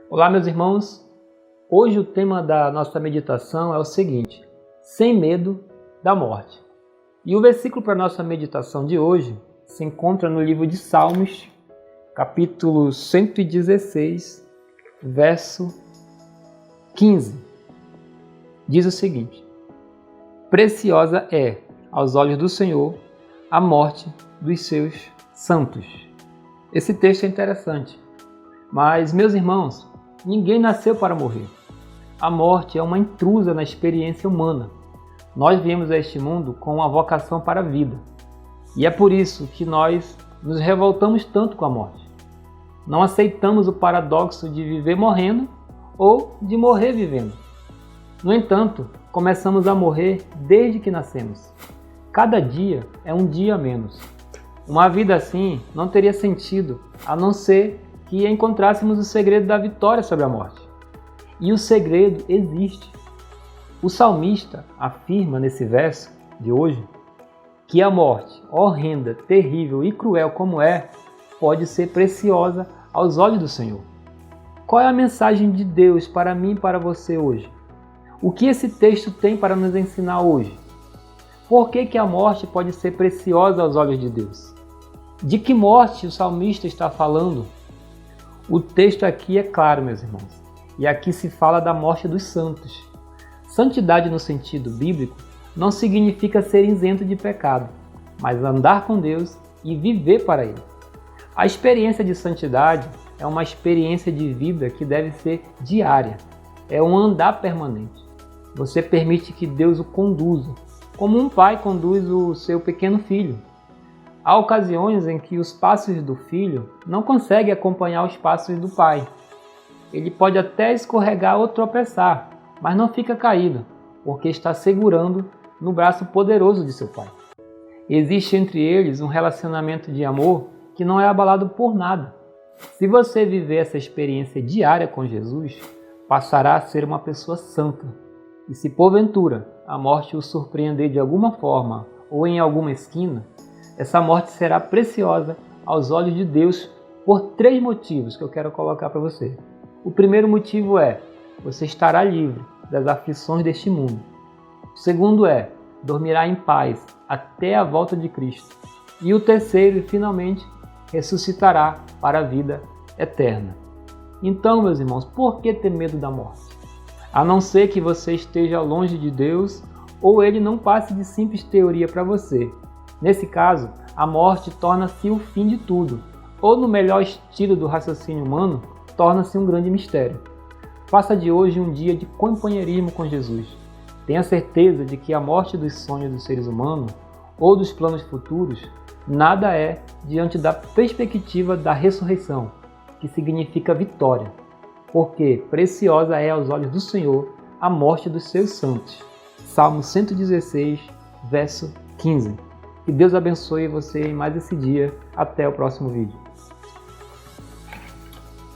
Olá, meus irmãos. Hoje o tema da nossa meditação é o seguinte: sem medo da morte. E o versículo para a nossa meditação de hoje se encontra no livro de Salmos, capítulo 116, verso 15. Diz o seguinte: preciosa é aos olhos do Senhor a morte dos seus santos. Esse texto é interessante, mas, meus irmãos, ninguém nasceu para morrer. A morte é uma intrusa na experiência humana. Nós viemos a este mundo com uma vocação para a vida. E é por isso que nós nos revoltamos tanto com a morte. Não aceitamos o paradoxo de viver morrendo ou de morrer vivendo. No entanto, começamos a morrer desde que nascemos. Cada dia é um dia a menos. Uma vida assim não teria sentido, a não ser que encontrássemos o segredo da vitória sobre a morte. E o segredo existe. O salmista afirma nesse verso de hoje que a morte, horrenda, terrível e cruel como é, pode ser preciosa aos olhos do Senhor. Qual é a mensagem de Deus para mim e para você hoje? O que esse texto tem para nos ensinar hoje? Por que a morte pode ser preciosa aos olhos de Deus? De que morte o salmista está falando? O texto aqui é claro, meus irmãos, e aqui se fala da morte dos santos. Santidade no sentido bíblico não significa ser isento de pecado, mas andar com Deus e viver para Ele. A experiência de santidade é uma experiência de vida que deve ser diária, é um andar permanente. Você permite que Deus o conduza, como um pai conduz o seu pequeno filho. Há ocasiões em que os passos do filho não conseguem acompanhar os passos do pai. Ele pode até escorregar ou tropeçar, mas não fica caído, porque está segurando no braço poderoso de seu pai. Existe entre eles um relacionamento de amor que não é abalado por nada. Se você viver essa experiência diária com Jesus, passará a ser uma pessoa santa. E se porventura a morte o surpreender de alguma forma ou em alguma esquina, essa morte será preciosa aos olhos de Deus por 3 motivos que eu quero colocar para você. O primeiro motivo é: você estará livre das aflições deste mundo. O segundo é: dormirá em paz até a volta de Cristo. E o terceiro, e finalmente, ressuscitará para a vida eterna. Então, meus irmãos, por que ter medo da morte? A não ser que você esteja longe de Deus ou Ele não passe de simples teoria para você. Nesse caso, a morte torna-se o fim de tudo, ou no melhor estilo do raciocínio humano, torna-se um grande mistério. Faça de hoje um dia de companheirismo com Jesus. Tenha certeza de que a morte dos sonhos dos seres humanos ou dos planos futuros nada é diante da perspectiva da ressurreição, que significa vitória, porque preciosa é aos olhos do Senhor a morte dos seus santos. Salmo 116, verso 15. Que Deus abençoe você em mais esse dia. Até o próximo vídeo.